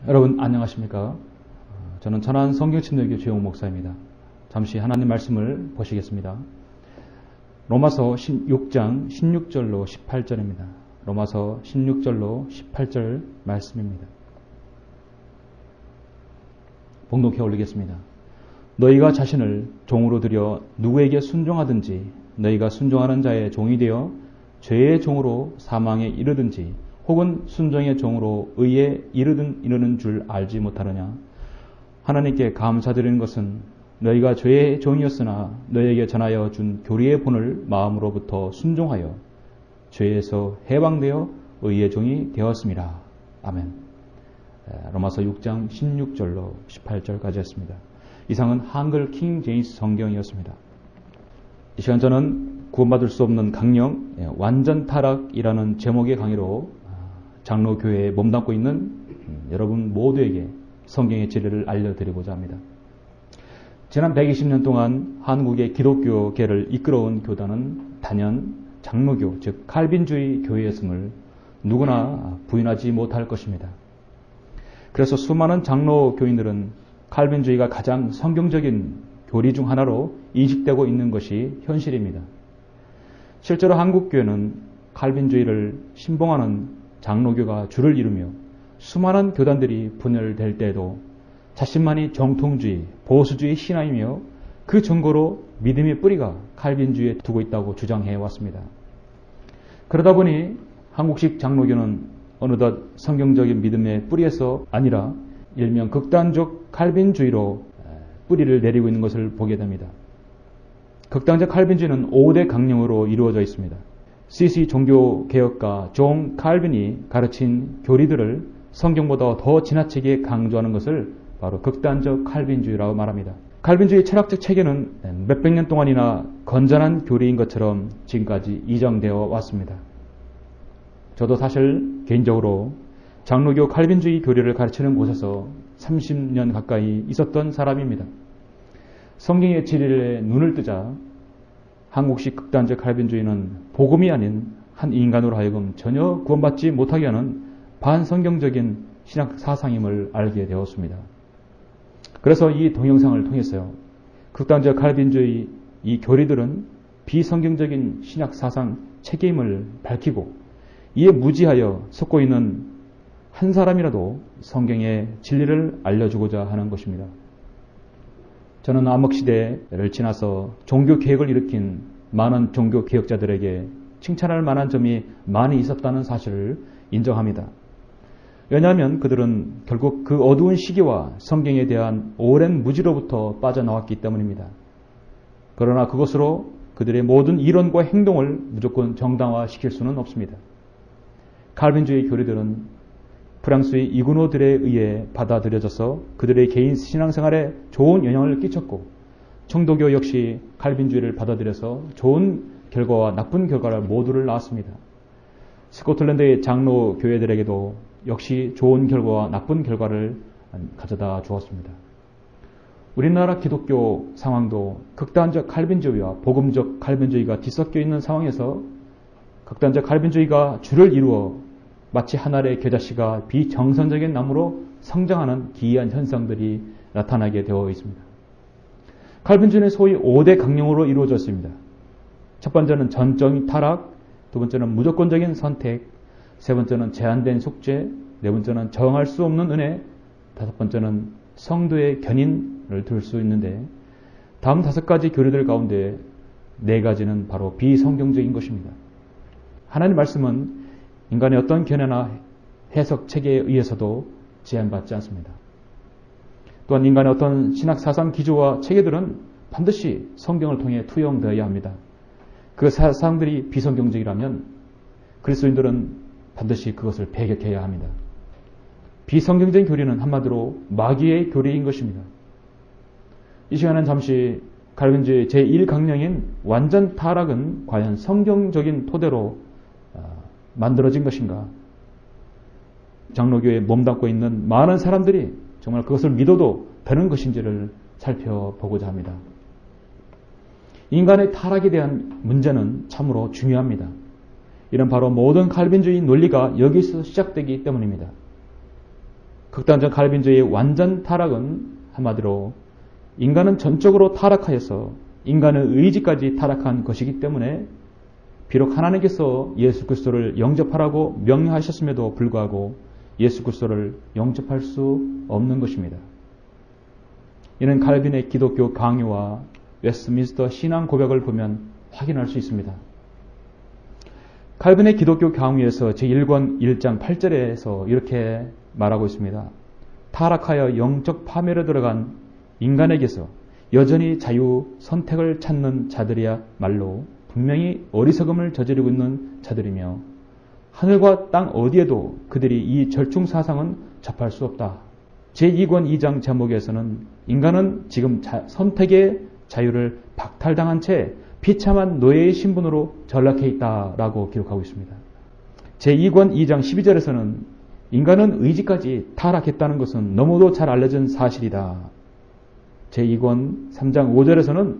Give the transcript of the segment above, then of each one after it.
여러분 안녕하십니까? 저는 천안 성경침례교 주영 목사입니다. 잠시 하나님 말씀을 보시겠습니다. 로마서 16장 16절로 18절입니다. 로마서 16절로 18절 말씀입니다. 봉독해 올리겠습니다. 너희가 자신을 종으로 들여 누구에게 순종하든지 너희가 순종하는 자의 종이 되어 죄의 종으로 사망에 이르든지 혹은 순종의 종으로 의에 이르는 줄 알지 못하느냐. 하나님께 감사드리는 것은 너희가 죄의 종이었으나 너희에게 전하여 준 교리의 본을 마음으로부터 순종하여 죄에서 해방되어 의의 종이 되었습니다. 아멘. 로마서 6장 16절로 18절까지 했습니다. 이상은 한글 킹 제임스 성경이었습니다. 이 시간 저는 구원받을 수 없는 강령, 완전 타락이라는 제목의 강의로 장로교회에 몸담고 있는 여러분 모두에게 성경의 진리를 알려드리고자 합니다. 지난 120년 동안 한국의 기독교계를 이끌어온 교단은 단연 장로교, 즉 칼빈주의 교회였음을 누구나 부인하지 못할 것입니다. 그래서 수많은 장로교인들은 칼빈주의가 가장 성경적인 교리 중 하나로 인식되고 있는 것이 현실입니다. 실제로 한국교회는 칼빈주의를 신봉하는 장로교가 주를 이루며 수많은 교단들이 분열될 때에도 자신만이 정통주의, 보수주의 신앙이며 그 증거로 믿음의 뿌리가 칼빈주의에 두고 있다고 주장해 왔습니다. 그러다 보니 한국식 장로교는 어느덧 성경적인 믿음의 뿌리에서 아니라 일명 극단적 칼빈주의로 뿌리를 내리고 있는 것을 보게 됩니다. 극단적 칼빈주의는 5대 강령으로 이루어져 있습니다. CC 종교개혁가 존 칼빈이 가르친 교리들을 성경보다 더 지나치게 강조하는 것을 바로 극단적 칼빈주의라고 말합니다. 칼빈주의 철학적 체계는 몇백 년 동안이나 건전한 교리인 것처럼 지금까지 이정되어 왔습니다. 저도 사실 개인적으로 장로교 칼빈주의 교리를 가르치는 곳에서 30년 가까이 있었던 사람입니다. 성경의 진리에 눈을 뜨자 한국식 극단적 칼빈주의는 복음이 아닌 한 인간으로 하여금 전혀 구원받지 못하게 하는 반성경적인 신학 사상임을 알게 되었습니다. 그래서 이 동영상을 통해서요, 극단적 칼빈주의 이 교리들은 비성경적인 신학 사상 체계임을 밝히고 이에 무지하여 속고 있는 한 사람이라도 성경의 진리를 알려주고자 하는 것입니다. 저는 암흑시대를 지나서 종교개혁을 일으킨 많은 종교개혁자들에게 칭찬할 만한 점이 많이 있었다는 사실을 인정합니다. 왜냐하면 그들은 결국 그 어두운 시기와 성경에 대한 오랜 무지로부터 빠져나왔기 때문입니다. 그러나 그것으로 그들의 모든 이론과 행동을 무조건 정당화시킬 수는 없습니다. 칼빈주의 교리들은 프랑스의 이구노들에 의해 받아들여져서 그들의 개인 신앙생활에 좋은 영향을 끼쳤고 청도교 역시 칼빈주의를 받아들여서 좋은 결과와 나쁜 결과를 모두를 낳았습니다. 스코틀랜드의 장로 교회들에게도 역시 좋은 결과와 나쁜 결과를 가져다 주었습니다. 우리나라 기독교 상황도 극단적 칼빈주의와 복음적 칼빈주의가 뒤섞여 있는 상황에서 극단적 칼빈주의가 주를 이루어 마치 한 알의 겨자씨가 비정상적인 나무로 성장하는 기이한 현상들이 나타나게 되어 있습니다. 칼빈주의는 소위 5대 강령으로 이루어졌습니다. 첫 번째는 전적인 타락, 두 번째는 무조건적인 선택, 세 번째는 제한된 속죄, 네 번째는 정할 수 없는 은혜, 다섯 번째는 성도의 견인을 들 수 있는데 다음 5가지 교리들 가운데 4가지는 바로 비성경적인 것입니다. 하나님 말씀은 인간의 어떤 견해나 해석 체계에 의해서도 제한받지 않습니다. 또한 인간의 어떤 신학 사상 기조와 체계들은 반드시 성경을 통해 투영되어야 합니다. 그 사상들이 비성경적이라면 그리스도인들은 반드시 그것을 배격해야 합니다. 비성경적인 교리는 한마디로 마귀의 교리인 것입니다. 이 시간은 잠시 칼빈주의 제1강령인 완전 타락은 과연 성경적인 토대로 만들어진 것인가? 장로교에 몸담고 있는 많은 사람들이 정말 그것을 믿어도 되는 것인지를 살펴보고자 합니다. 인간의 타락에 대한 문제는 참으로 중요합니다. 이는 바로 모든 칼빈주의 논리가 여기서 시작되기 때문입니다. 극단적 칼빈주의의 완전 타락은 한마디로 인간은 전적으로 타락하여서 인간의 의지까지 타락한 것이기 때문에 비록 하나님께서 예수 그리스도를 영접하라고 명령하셨음에도 불구하고 예수 그리스도를 영접할 수 없는 것입니다. 이는 칼빈의 기독교 강요와 웨스트민스터 신앙 고백을 보면 확인할 수 있습니다. 칼빈의 기독교 강요에서 제1권 1장 8절에서 이렇게 말하고 있습니다. 타락하여 영적 파멸에 들어간 인간에게서 여전히 자유 선택을 찾는 자들이야말로 분명히 어리석음을 저지르고 있는 자들이며 하늘과 땅 어디에도 그들이 이 절충 사상은 접할 수 없다. 제2권 2장 제목에서는 인간은 지금 선택의 자유를 박탈당한 채 비참한 노예의 신분으로 전락해 있다라고 기록하고 있습니다. 제2권 2장 12절에서는 인간은 의지까지 타락했다는 것은 너무도 잘 알려진 사실이다. 제2권 3장 5절에서는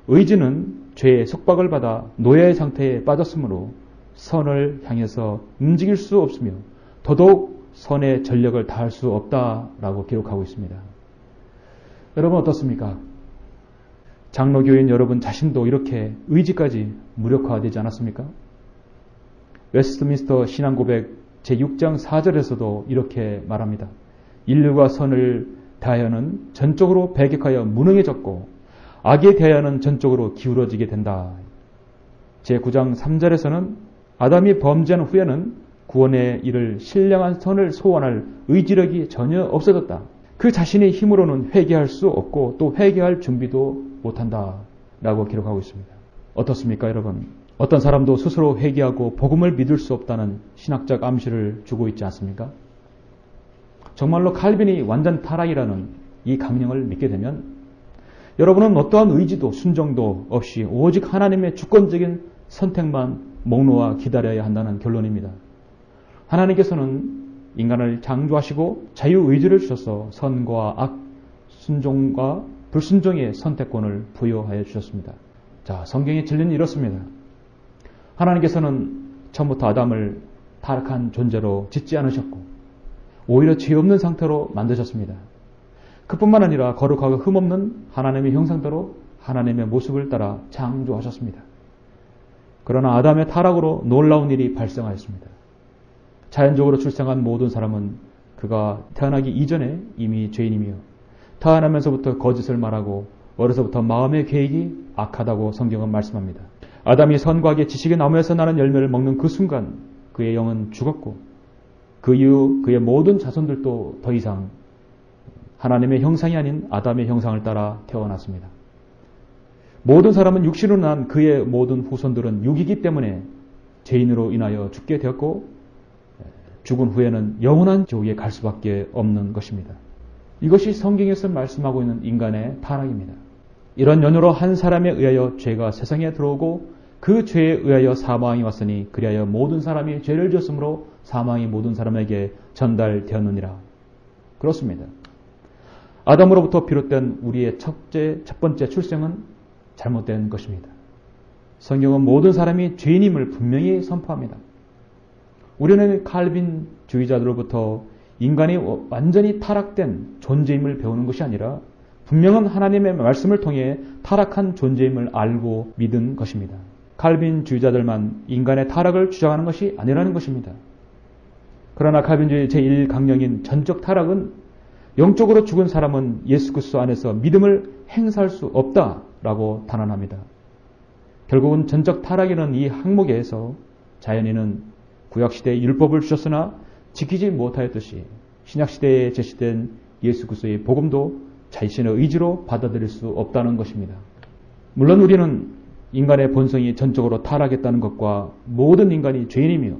의지는 죄의 속박을 받아 노예의 상태에 빠졌으므로 선을 향해서 움직일 수 없으며 더더욱 선의 전력을 다할 수 없다라고 기록하고 있습니다. 여러분 어떻습니까? 장로교인 여러분 자신도 이렇게 의지까지 무력화되지 않았습니까? 웨스트민스터 신앙고백 제6장 4절에서도 이렇게 말합니다. 인류가 선을 대하여는 전적으로 배격하여 무능해졌고 악에 대하여는 전적으로 기울어지게 된다. 제9장 3절에서는 아담이 범죄한 후에는 구원의 일을 신령한 선을 소원할 의지력이 전혀 없어졌다. 그 자신의 힘으로는 회개할 수 없고 또 회개할 준비도 못한다. 라고 기록하고 있습니다. 어떻습니까, 여러분? 어떤 사람도 스스로 회개하고 복음을 믿을 수 없다는 신학적 암시를 주고 있지 않습니까? 정말로 칼빈이 완전 타락이라는 이 강령을 믿게 되면 여러분은 어떠한 의지도 순종도 없이 오직 하나님의 주권적인 선택만 목놓아 기다려야 한다는 결론입니다. 하나님께서는 인간을 창조하시고 자유의지를 주셔서 선과 악, 순종과 불순종의 선택권을 부여하여 주셨습니다. 자, 성경의 진리는 이렇습니다. 하나님께서는 처음부터 아담을 타락한 존재로 짓지 않으셨고 오히려 죄 없는 상태로 만드셨습니다. 그뿐만 아니라 거룩하고 흠없는 하나님의 형상대로 하나님의 모습을 따라 창조하셨습니다. 그러나 아담의 타락으로 놀라운 일이 발생하였습니다. 자연적으로 출생한 모든 사람은 그가 태어나기 이전에 이미 죄인이며 태어나면서부터 거짓을 말하고 어려서부터 마음의 계획이 악하다고 성경은 말씀합니다. 아담이 선과 악의 지식의 나무에서 나는 열매를 먹는 그 순간 그의 영은 죽었고 그 이후 그의 모든 자손들도 더 이상 하나님의 형상이 아닌 아담의 형상을 따라 태어났습니다. 모든 사람은 육신으로 난 그의 모든 후손들은 육이기 때문에 죄인으로 인하여 죽게 되었고 죽은 후에는 영원한 지옥에 갈 수밖에 없는 것입니다. 이것이 성경에서 말씀하고 있는 인간의 타락입니다. 이런 연유로 한 사람에 의하여 죄가 세상에 들어오고 그 죄에 의하여 사망이 왔으니 그리하여 모든 사람이 죄를 지었으므로 사망이 모든 사람에게 전달되었느니라. 그렇습니다. 아담으로부터 비롯된 우리의 첫 번째 출생은 잘못된 것입니다. 성경은 모든 사람이 죄인임을 분명히 선포합니다. 우리는 칼빈주의자들로부터 인간이 완전히 타락된 존재임을 배우는 것이 아니라 분명한 하나님의 말씀을 통해 타락한 존재임을 알고 믿은 것입니다. 칼빈주의자들만 인간의 타락을 주장하는 것이 아니라는 것입니다. 그러나 칼빈주의 제1강령인 전적 타락은 영적으로 죽은 사람은 예수 그리스도 안에서 믿음을 행사할 수 없다라고 단언합니다. 결국은 전적 타락이라는 이 항목에서 자연인은 구약시대에 율법을 주셨으나 지키지 못하였듯이 신약시대에 제시된 예수 그리스도의 복음도 자신의 의지로 받아들일 수 없다는 것입니다. 물론 우리는 인간의 본성이 전적으로 타락했다는 것과 모든 인간이 죄인이며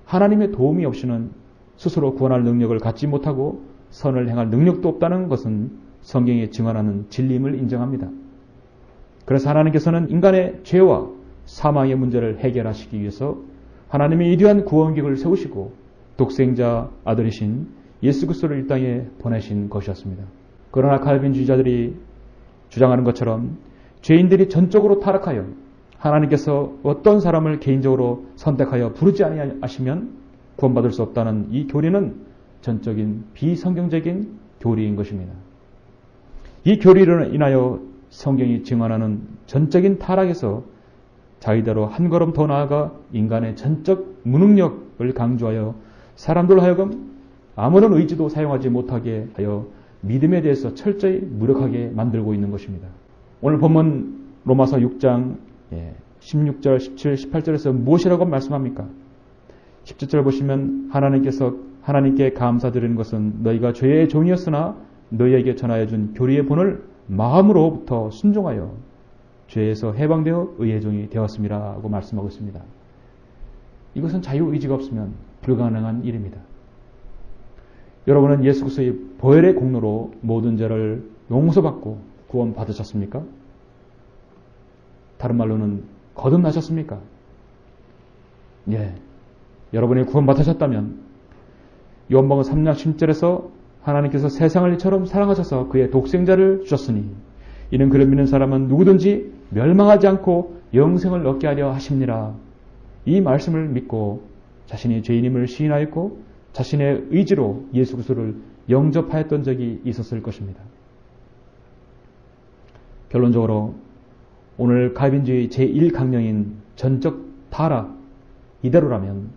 하나님의 도움이 없이는 스스로 구원할 능력을 갖지 못하고 선을 행할 능력도 없다는 것은 성경이 증언하는 진리임을 인정합니다. 그래서 하나님께서는 인간의 죄와 사망의 문제를 해결하시기 위해서 하나님의 위대한 구원계획을 세우시고 독생자 아들이신 예수 그리스도를 이 땅에 보내신 것이었습니다. 그러나 칼빈주의자들이 주장하는 것처럼 죄인들이 전적으로 타락하여 하나님께서 어떤 사람을 개인적으로 선택하여 부르지 아니하시면 구원받을 수 없다는 이 교리는 전적인 비성경적인 교리인 것입니다. 이 교리로 인하여 성경이 증언하는 전적인 타락에서 자기대로 한 걸음 더 나아가 인간의 전적 무능력을 강조하여 사람들로 하여금 아무런 의지도 사용하지 못하게 하여 믿음에 대해서 철저히 무력하게 만들고 있는 것입니다. 오늘 본문 로마서 6장 16절, 17, 18절에서 무엇이라고 말씀합니까? 17절 보시면 하나님께 감사드리는 것은 너희가 죄의 종이었으나 너희에게 전하여 준 교리의 본을 마음으로부터 순종하여 죄에서 해방되어 의의 종이 되었습니다 하고 말씀하고 있습니다. 이것은 자유의지가 없으면 불가능한 일입니다. 여러분은 예수 그리스도의 보혈의 공로로 모든 죄를 용서받고 구원받으셨습니까? 다른 말로는 거듭나셨습니까? 예. 여러분이 구원받으셨다면 요한복음 3장 10절에서 하나님께서 세상을 이처럼 사랑하셔서 그의 독생자를 주셨으니 이는 그를 믿는 사람은 누구든지 멸망하지 않고 영생을 얻게 하려 하심니라. 이 말씀을 믿고 자신이 죄인임을 시인하였고 자신의 의지로 예수 그리스도를 영접하였던 적이 있었을 것입니다. 결론적으로 오늘 가빈주의 제1강령인 전적 타락 이대로라면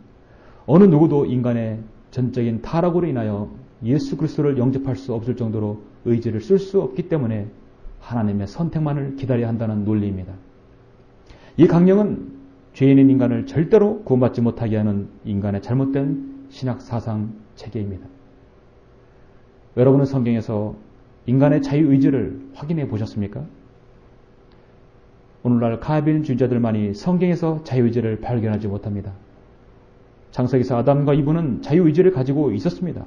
어느 누구도 인간의 전적인 타락으로 인하여 예수 그리스도를 영접할 수 없을 정도로 의지를 쓸 수 없기 때문에 하나님의 선택만을 기다려야 한다는 논리입니다. 이 강령은 죄인인 인간을 절대로 구원받지 못하게 하는 인간의 잘못된 신학 사상 체계입니다. 여러분은 성경에서 인간의 자유의지를 확인해 보셨습니까? 오늘날 가빈주의자들만이 성경에서 자유의지를 발견하지 못합니다. 창세기에서 아담과 이브는 자유의지를 가지고 있었습니다.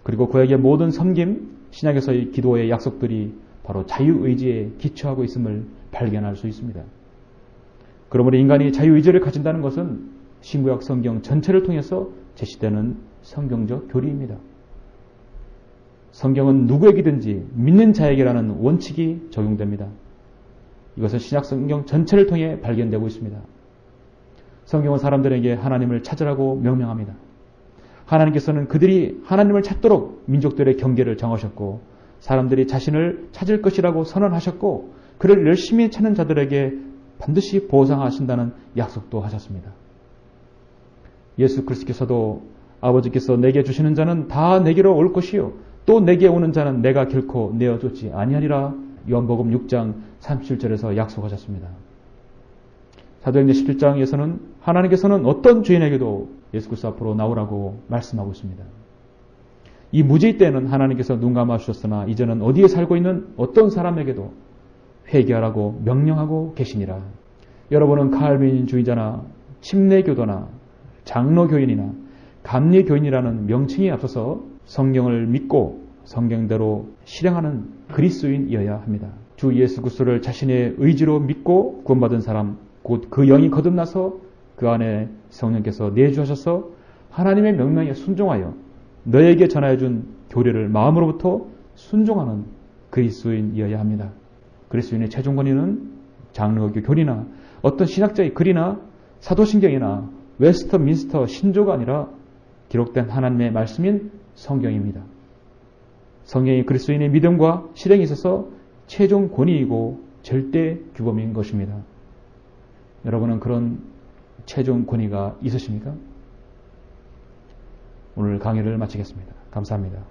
그리고 그에게 모든 섬김, 신약에서의 기도의 약속들이 바로 자유의지에 기초하고 있음을 발견할 수 있습니다. 그러므로 인간이 자유의지를 가진다는 것은 신구약 성경 전체를 통해서 제시되는 성경적 교리입니다. 성경은 누구에게든지 믿는 자에게라는 원칙이 적용됩니다. 이것은 신약 성경 전체를 통해 발견되고 있습니다. 성경은 사람들에게 하나님을 찾으라고 명령합니다. 하나님께서는 그들이 하나님을 찾도록 민족들의 경계를 정하셨고 사람들이 자신을 찾을 것이라고 선언하셨고 그를 열심히 찾는 자들에게 반드시 보상하신다는 약속도 하셨습니다. 예수 그리스도께서도 아버지께서 내게 주시는 자는 다 내게로 올 것이요 또 내게 오는 자는 내가 결코 내어쫓지 아니하리라 요한복음 6장 37절에서 약속하셨습니다. 사도행전 17장에서는 하나님께서는 어떤 죄인에게도 예수 그리스도 앞으로 나오라고 말씀하고 있습니다. 이 무지의 때는 하나님께서 눈 감아주셨으나 이제는 어디에 살고 있는 어떤 사람에게도 회개하라고 명령하고 계시니라. 여러분은 칼빈주의자나 침례교도나 장로교인이나 감리교인이라는 명칭에 앞서서 성경을 믿고 성경대로 실행하는 그리스도인이어야 합니다. 주 예수 그리스도를 자신의 의지로 믿고 구원받은 사람, 곧 그 영이 거듭나서 그 안에 성령께서 내주하셔서 하나님의 명령에 순종하여 너에게 전하여 준 교리를 마음으로부터 순종하는 그리스도인이어야 합니다. 그리스도인의 최종 권위는 장로교 교리나 어떤 신학자의 글이나 사도신경이나 웨스터민스터 신조가 아니라 기록된 하나님의 말씀인 성경입니다. 성경이 그리스도인의 믿음과 실행에 있어서 최종 권위이고 절대 규범인 것입니다. 여러분은 그런 최종 권위가 있으십니까? 오늘 강의를 마치겠습니다. 감사합니다.